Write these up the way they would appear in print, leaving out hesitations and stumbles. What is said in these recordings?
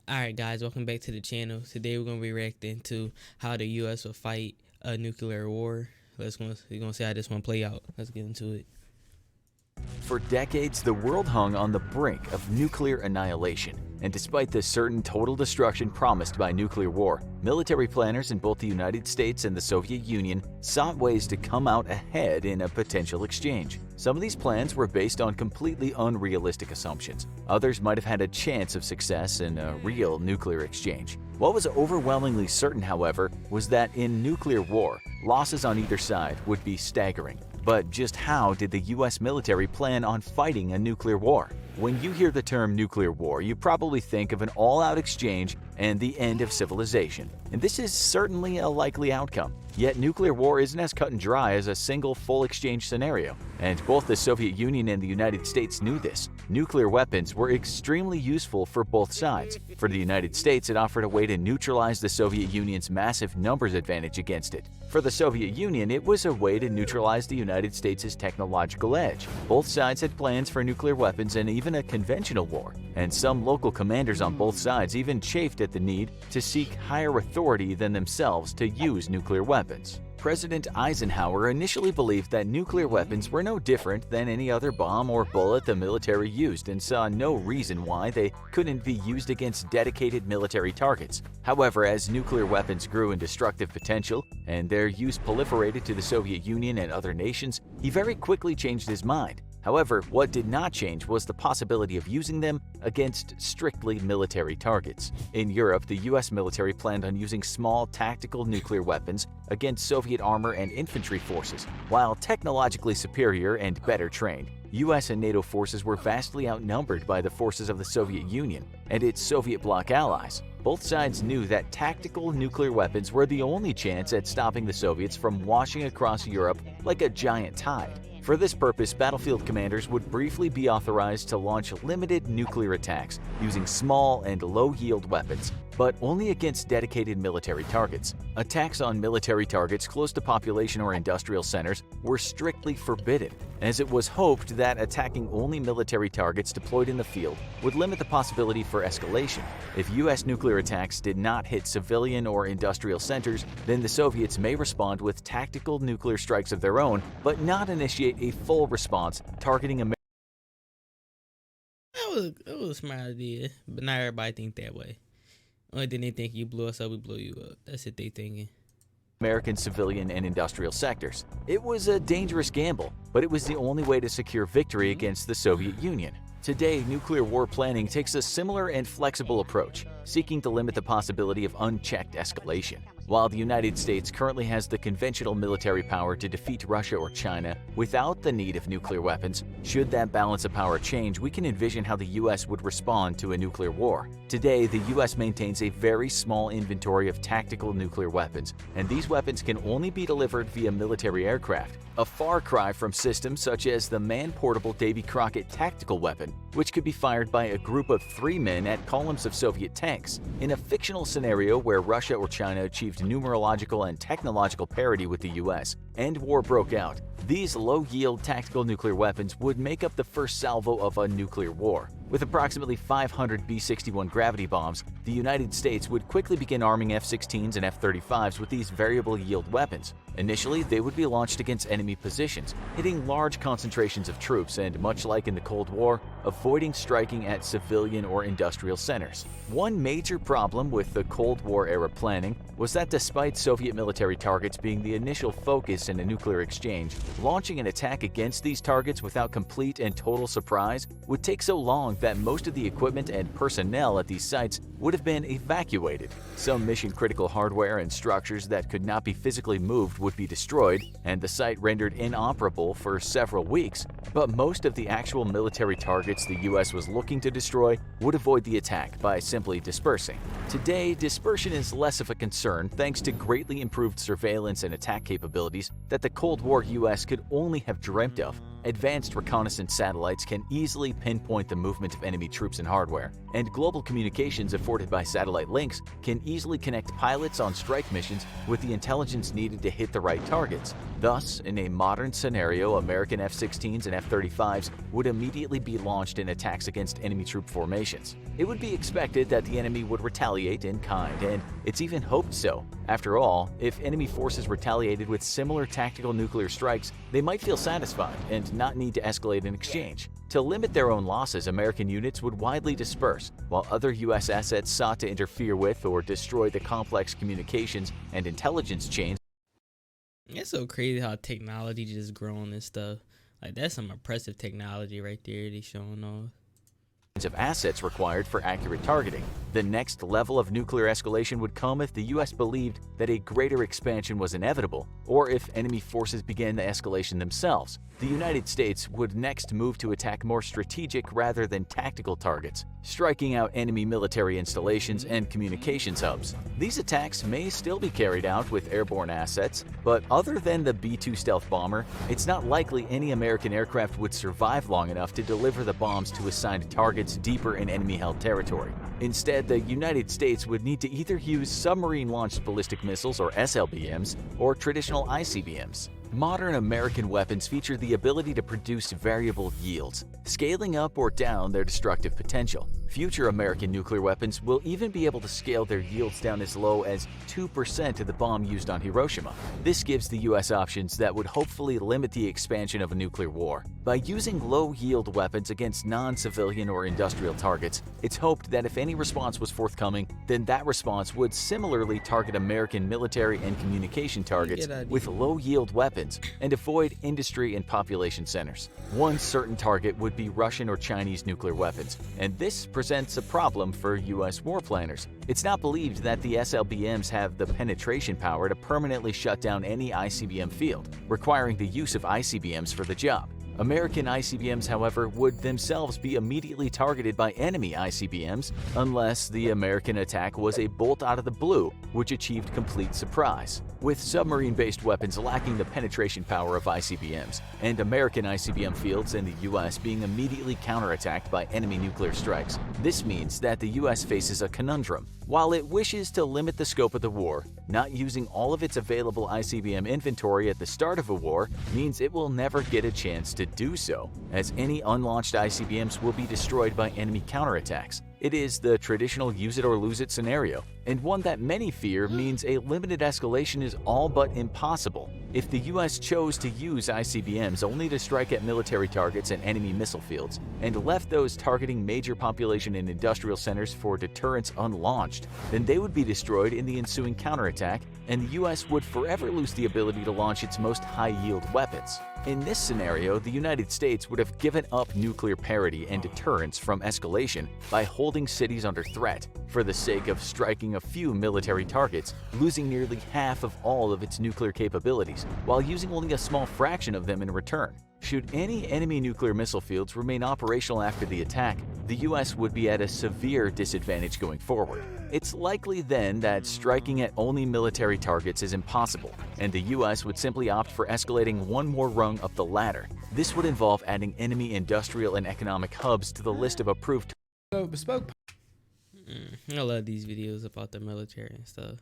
Alright guys, welcome back to the channel. Today we're going to be reacting to how the US will fight a nuclear war. We're going to see how this one play out. Let's get into it. For decades, the world hung on the brink of nuclear annihilation, and despite the certain total destruction promised by nuclear war, military planners in both the United States and the Soviet Union sought ways to come out ahead in a potential exchange. Some of these plans were based on completely unrealistic assumptions. Others might have had a chance of success in a real nuclear exchange. What was overwhelmingly certain, however, was that in nuclear war, losses on either side would be staggering. But just how did the US military plan on fighting a nuclear war? When you hear the term nuclear war, you probably think of an all-out exchange and the end of civilization. And this is certainly a likely outcome. Yet nuclear war isn't as cut and dry as a single full exchange scenario. And both the Soviet Union and the United States knew this. Nuclear weapons were extremely useful for both sides. For the United States, it offered a way to neutralize the Soviet Union's massive numbers advantage against it. For the Soviet Union, it was a way to neutralize the United States' technological edge. Both sides had plans for nuclear weapons and even a conventional war. And some local commanders on both sides even chafed at the need to seek higher authority than themselves to use nuclear weapons. President Eisenhower initially believed that nuclear weapons were no different than any other bomb or bullet the military used and saw no reason why they couldn't be used against dedicated military targets. However, as nuclear weapons grew in destructive potential and their use proliferated to the Soviet Union and other nations, he very quickly changed his mind. However, what did not change was the possibility of using them against strictly military targets. In Europe, the US military planned on using small tactical nuclear weapons against Soviet armor and infantry forces. While technologically superior and better trained, US and NATO forces were vastly outnumbered by the forces of the Soviet Union and its Soviet bloc allies. Both sides knew that tactical nuclear weapons were the only chance at stopping the Soviets from washing across Europe like a giant tide. For this purpose, battlefield commanders would briefly be authorized to launch limited nuclear attacks using small and low-yield weapons, but only against dedicated military targets. Attacks on military targets close to population or industrial centers were strictly forbidden, as it was hoped that attacking only military targets deployed in the field would limit the possibility for escalation. If US nuclear attacks did not hit civilian or industrial centers, then the Soviets may respond with tactical nuclear strikes of their own, but not initiate a full response targeting America. That was a smart idea, but not everybody think that way. Only thing they think, you blew us up, we blow you up. That's what they thinking. American civilian and industrial sectors. It was a dangerous gamble, but it was the only way to secure victory against the Soviet Union. Today, nuclear war planning takes a similar and flexible approach, seeking to limit the possibility of unchecked escalation. While the United States currently has the conventional military power to defeat Russia or China without the need of nuclear weapons, should that balance of power change, we can envision how the US would respond to a nuclear war. Today, the US maintains a very small inventory of tactical nuclear weapons, and these weapons can only be delivered via military aircraft, a far cry from systems such as the man-portable Davy Crockett tactical weapon, which could be fired by a group of 3 men at columns of Soviet tanks. In a fictional scenario where Russia or China achieved numerological and technological parity with the US, and war broke out, these low-yield tactical nuclear weapons would make up the first salvo of a nuclear war. With approximately 500 B-61 gravity bombs, the United States would quickly begin arming F-16s and F-35s with these variable-yield weapons. Initially, they would be launched against enemy positions, hitting large concentrations of troops and, much like in the Cold War, avoiding striking at civilian or industrial centers. One major problem with the Cold War-era planning was that despite Soviet military targets being the initial focus in a nuclear exchange, launching an attack against these targets without complete and total surprise would take so long that most of the equipment and personnel at these sites would have been evacuated. Some mission-critical hardware and structures that could not be physically moved would be destroyed, and the site rendered inoperable for several weeks. But most of the actual military targets the US was looking to destroy would avoid the attack by simply dispersing. Today, dispersion is less of a concern thanks to greatly improved surveillance and attack capabilities that the Cold War US could only have dreamt of. Advanced reconnaissance satellites can easily pinpoint the movement of enemy troops and hardware, and global communications afforded by satellite links can easily connect pilots on strike missions with the intelligence needed to hit the right targets. Thus, in a modern scenario, American F-16s and F-35s would immediately be launched in attacks against enemy troop formations. It would be expected that the enemy would retaliate in kind, and it's even hoped so. After all, if enemy forces retaliated with similar tactical nuclear strikes, they might feel satisfied and not need to escalate in exchange. To limit their own losses, American units would widely disperse, while other U.S. assets sought to interfere with or destroy the complex communications and intelligence chains. It's so crazy how technology just growing and stuff. Like, that's some impressive technology right there they showing off. Of assets required for accurate targeting. The next level of nuclear escalation would come if the U.S. believed that a greater expansion was inevitable, or if enemy forces began the escalation themselves. The United States would next move to attack more strategic rather than tactical targets, striking out enemy military installations and communications hubs. These attacks may still be carried out with airborne assets, but other than the B-2 stealth bomber, it's not likely any American aircraft would survive long enough to deliver the bombs to assigned targets deeper in enemy-held territory. Instead, the United States would need to either use submarine-launched ballistic missiles or SLBMs, or traditional ICBMs. Modern American weapons feature the ability to produce variable yields, scaling up or down their destructive potential. Future American nuclear weapons will even be able to scale their yields down as low as 2% of the bomb used on Hiroshima. This gives the U.S. options that would hopefully limit the expansion of a nuclear war. By using low-yield weapons against non-civilian or industrial targets, it's hoped that if any response was forthcoming, then that response would similarly target American military and communication targets with low-yield weapons and avoid industry and population centers. One certain target would be Russian or Chinese nuclear weapons, and this presents a problem for U.S. war planners. It's not believed that the SLBMs have the penetration power to permanently shut down any ICBM field, requiring the use of ICBMs for the job. American ICBMs, however, would themselves be immediately targeted by enemy ICBMs unless the American attack was a bolt out of the blue, which achieved complete surprise. With submarine-based weapons lacking the penetration power of ICBMs, and American ICBM fields in the U.S. being immediately counterattacked by enemy nuclear strikes, this means that the U.S. faces a conundrum. While it wishes to limit the scope of the war, not using all of its available ICBM inventory at the start of a war means it will never get a chance to do so, as any unlaunched ICBMs will be destroyed by enemy counterattacks. It is the traditional use-it-or-lose-it scenario, and one that many fear means a limited escalation is all but impossible. If the U.S. chose to use ICBMs only to strike at military targets and enemy missile fields, and left those targeting major population and industrial centers for deterrence unlaunched, then they would be destroyed in the ensuing counterattack, and the U.S. would forever lose the ability to launch its most high-yield weapons. In this scenario, the United States would have given up nuclear parity and deterrence from escalation by holding cities under threat, for the sake of striking a few military targets, losing nearly half of all of its nuclear capabilities, while using only a small fraction of them in return. Should any enemy nuclear missile fields remain operational after the attack, the U.S. would be at a severe disadvantage going forward. It's likely then that striking at only military targets is impossible, and the U.S. would simply opt for escalating one more rung up the ladder. This would involve adding enemy industrial and economic hubs to the list of approved bespoke. I love these videos about the military and stuff.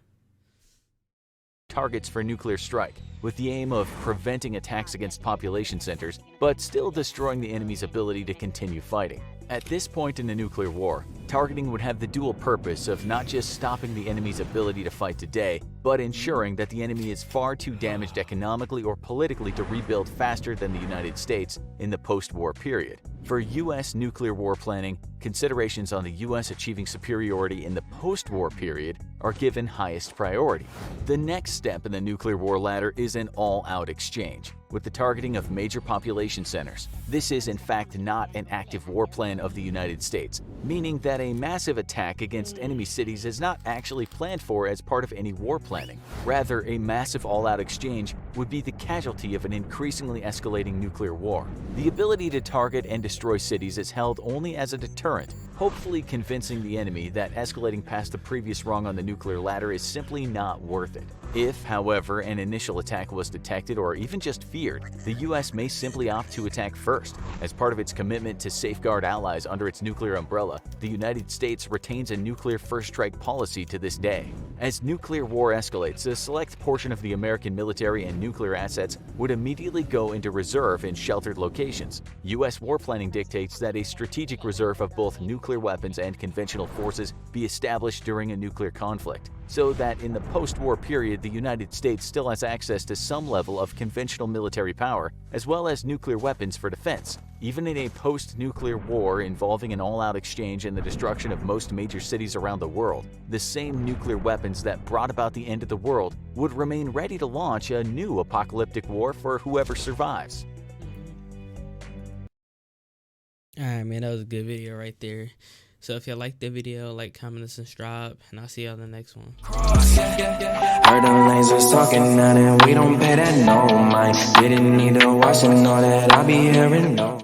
Targets for nuclear strike, with the aim of preventing attacks against population centers, but still destroying the enemy's ability to continue fighting. At this point in a nuclear war, targeting would have the dual purpose of not just stopping the enemy's ability to fight today, but ensuring that the enemy is far too damaged economically or politically to rebuild faster than the United States in the post-war period. For U.S. nuclear war planning, considerations on the U.S. achieving superiority in the post-war period are given highest priority. The next step in the nuclear war ladder is an all-out exchange, with the targeting of major population centers. This is in fact not an active war plan of the United States, meaning that a massive attack against enemy cities is not actually planned for as part of any war plan. planning. Rather, a massive all-out exchange would be the casualty of an increasingly escalating nuclear war. The ability to target and destroy cities is held only as a deterrent, hopefully convincing the enemy that escalating past the previous rung on the nuclear ladder is simply not worth it. If, however, an initial attack was detected or even just feared, the US may simply opt to attack first. As part of its commitment to safeguard allies under its nuclear umbrella, the United States retains a nuclear first strike policy to this day. As nuclear war escalates, a select portion of the American military and nuclear assets would immediately go into reserve in sheltered locations. US war planning dictates that a strategic reserve of both nuclear weapons and conventional forces be established during a nuclear conflict, so that in the post-war period the United States still has access to some level of conventional military power as well as nuclear weapons for defense. Even in a post-nuclear war involving an all-out exchange and the destruction of most major cities around the world, the same nuclear weapons that brought about the end of the world would remain ready to launch a new apocalyptic war for whoever survives. Alright, man, that was a good video right there. So if y'all like the video, like, comment, and subscribe, and I'll see y'all in the next one. Heard them lasers talking now, and we don't pay that no mind. Didn't need to watch and all that, I be hearing no.